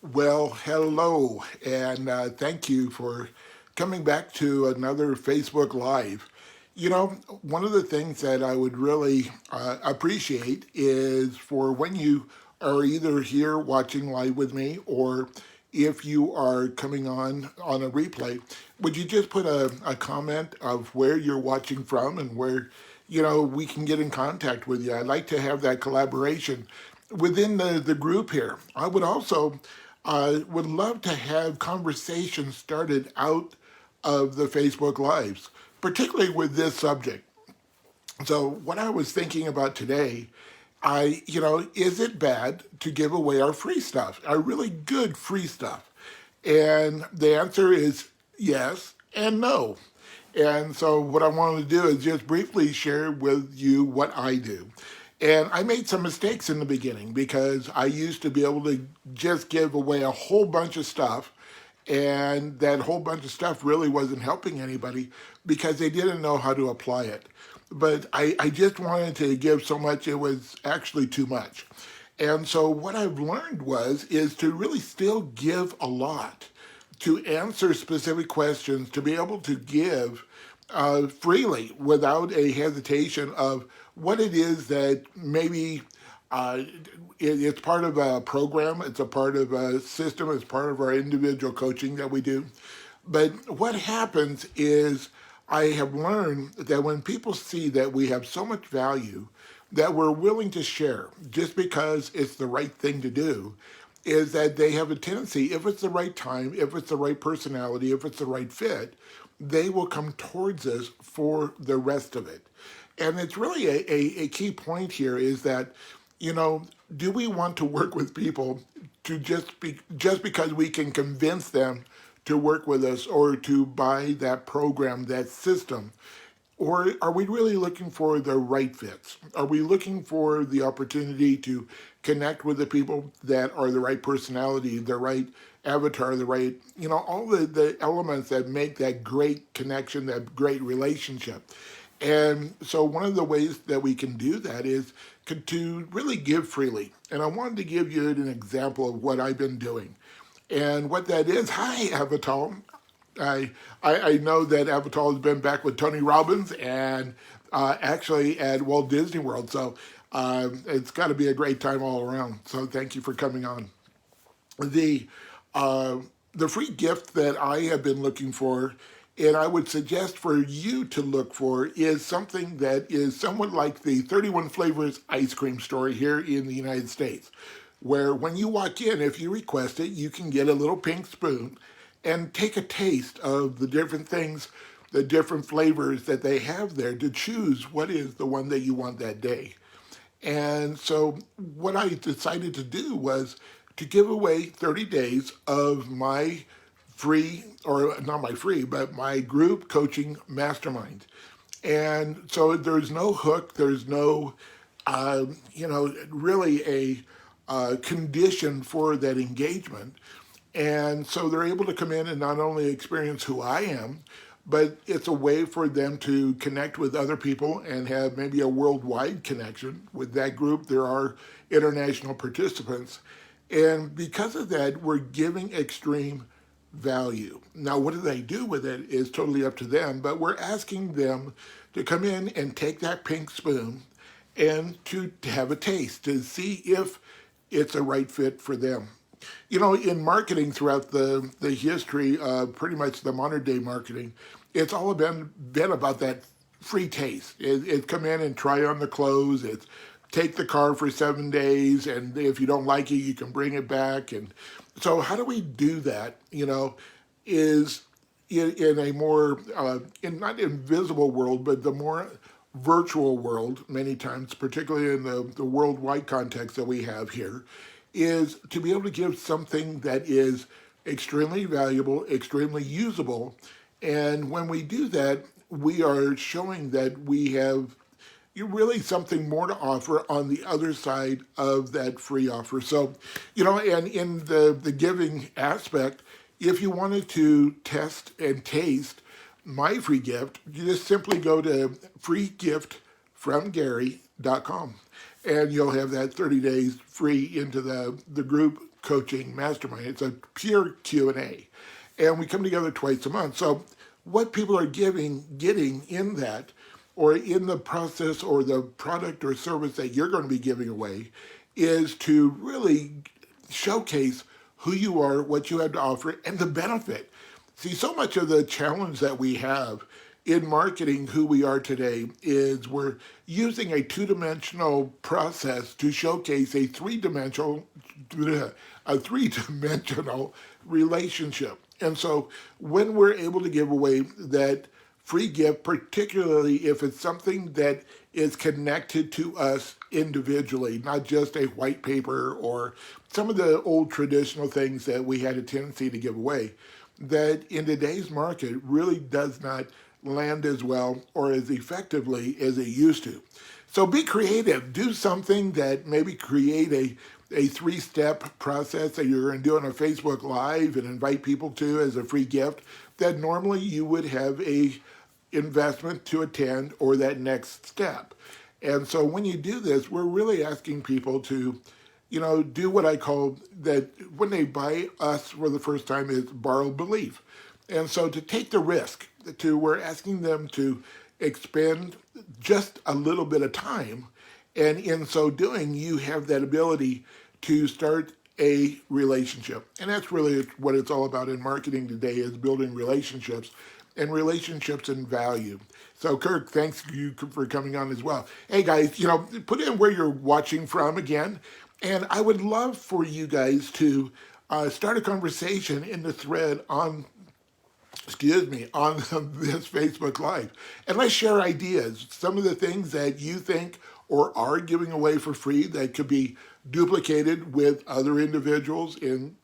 Well, hello, and thank you for coming back to another Facebook Live. One of the things that I would really appreciate is for when you are either here watching live with me or if you are coming on a replay, would you just put a comment of where you're watching from and where, we can get in contact with you. I'd like to have that collaboration within the group here. I would also would love to have conversations started out of the Facebook Lives, particularly with this subject. So, what I was thinking about today, is it bad to give away our free stuff, our really good free stuff? And the answer is yes and no. And so, what I wanted to do is just briefly share with you what I do. And I made some mistakes in the beginning because I used to be able to just give away a whole bunch of stuff. And that whole bunch of stuff really wasn't helping anybody because they didn't know how to apply it. But I just wanted to give so much, it was actually too much. And so what I've learned is to really still give a lot, to answer specific questions, to be able to give freely without a hesitation of what it is that maybe uh, it's part of a program, it's a part of a system, it's part of our individual coaching that we do. But what happens is I have learned that when people see that we have so much value that we're willing to share just because it's the right thing to do, is that they have a tendency, if it's the right time, if it's the right personality, if it's the right fit, they will come towards us for the rest of it. And it's really a key point here is that, you know, do we want to work with people to just because we can convince them to work with us or to buy that program, that system? Or are we really looking for the right fits? Are we looking for the opportunity to connect with the people that are the right personality, the right avatar, the right, all the elements that make that great connection, that great relationship? And so one of the ways that we can do that is to really give freely. And I wanted to give you an example of what I've been doing. And what that is, hi, Avatar. I, I know that Avatar has been back with Tony Robbins and actually at Walt Disney World. So it's got to be a great time all around. So thank you for coming on. The uh, the free gift that I have been looking for, and I would suggest for you to look for, is something that is somewhat like the 31 Flavors ice cream store here in the United States, where when you walk in, if you request it, you can get a little pink spoon and take a taste of the different things, the different flavors that they have there to choose what is the one that you want that day. And so what I decided to do was to give away 30 days of my free, or not my free, but my group coaching mastermind. And so there's no hook, there's no, really a condition for that engagement. And so they're able to come in and not only experience who I am, but it's a way for them to connect with other people and have maybe a worldwide connection with that group. There are international participants. And because of that, we're giving extreme value. Now, what do they do with it is totally up to them, but we're asking them to come in and take that pink spoon and to have a taste to see if it's a right fit for them. In marketing throughout the history, pretty much the modern day marketing, it's all been about that free taste. It's come in and try on the clothes. It's take the car for 7 days, and if you don't like it, you can bring it back. And so, how do we do that? Is in a more in not invisible world, but the more virtual world, many times, particularly in the worldwide context that we have here, is to be able to give something that is extremely valuable, extremely usable. And when we do that, we are showing that we have really something more to offer on the other side of that free offer. So, and in the giving aspect, if you wanted to test and taste my free gift, you just simply go to freegiftfromgary.com and you'll have that 30 days free into the group coaching mastermind. It's a pure Q&A. And we come together twice a month. So what people are getting in that, or in the process or the product or service that you're going to be giving away, is to really showcase who you are, what you have to offer, and the benefit. See, so much of the challenge that we have in marketing who we are today is we're using a two-dimensional process to showcase a three-dimensional relationship. And so when we're able to give away that free gift, particularly if it's something that is connected to us individually, not just a white paper or some of the old traditional things that we had a tendency to give away, that in today's market really does not land as well or as effectively as it used to. So be creative. Do something that maybe create a three-step process that you're going to do on a Facebook Live and invite people to as a free gift that normally you would have a investment to attend or that next step. And so when you do this, we're really asking people to, do what I call that when they buy us for the first time is borrowed belief. And so to take the risk, we're asking them to expend just a little bit of time. And in so doing, you have that ability to start a relationship. And that's really what it's all about in marketing today, is building relationships and relationships and value. So Kirk, thanks you for coming on as well. Hey guys, put in where you're watching from again. And I would love for you guys to start a conversation in the thread on this Facebook Live. And let's share ideas. Some of the things that you think or are giving away for free that could be duplicated with other individuals in,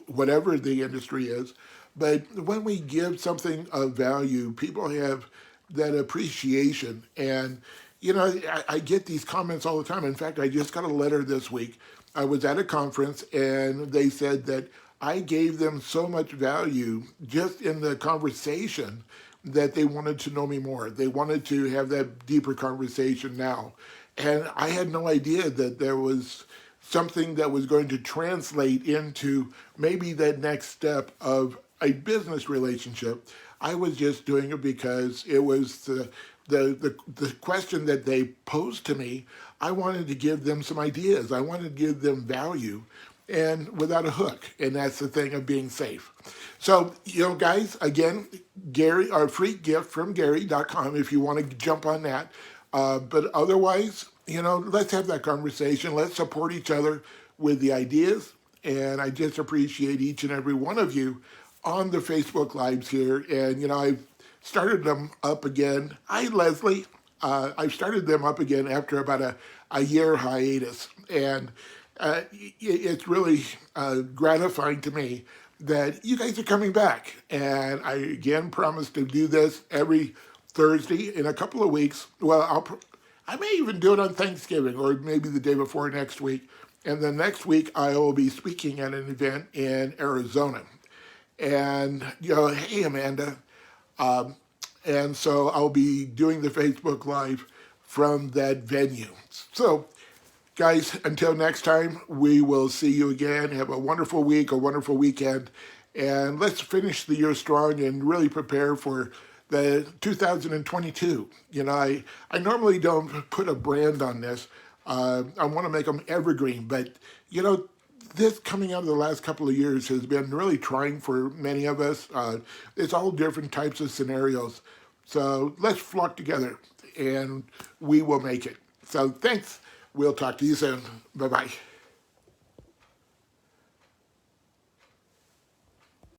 whatever the industry is. But when we give something of value, people have that appreciation. And, I get these comments all the time. In fact, I just got a letter this week. I was at a conference and they said that I gave them so much value just in the conversation that they wanted to know me more. They wanted to have that deeper conversation now. And I had no idea that there was something that was going to translate into maybe that next step of a business relationship. I was just doing it because it was the question that they posed to me. I wanted to give them some ideas. I wanted to give them value and without a hook. And that's the thing of being safe. So, guys, again, Gary, our free gift from Gary.com if you want to jump on that. But otherwise, let's have that conversation. Let's support each other with the ideas. And I just appreciate each and every one of you on the Facebook Lives here. And, I've started them up again. Hi, Leslie. I've started them up again after about a year hiatus. And it's really gratifying to me that you guys are coming back. And I, again, promise to do this every Thursday in a couple of weeks. Well, I may even do it on Thanksgiving or maybe the day before next week. And then next week, I will be speaking at an event in Arizona. And, hey, Amanda. And so I'll be doing the Facebook Live from that venue. So, guys, until next time, we will see you again. Have a wonderful week, a wonderful weekend. And let's finish the year strong and really prepare for the 2022. I normally don't put a brand on this. I want to make them evergreen. But, this coming out of the last couple of years has been really trying for many of us. It's all different types of scenarios. So let's flock together and we will make it. So thanks. We'll talk to you soon. Bye-bye.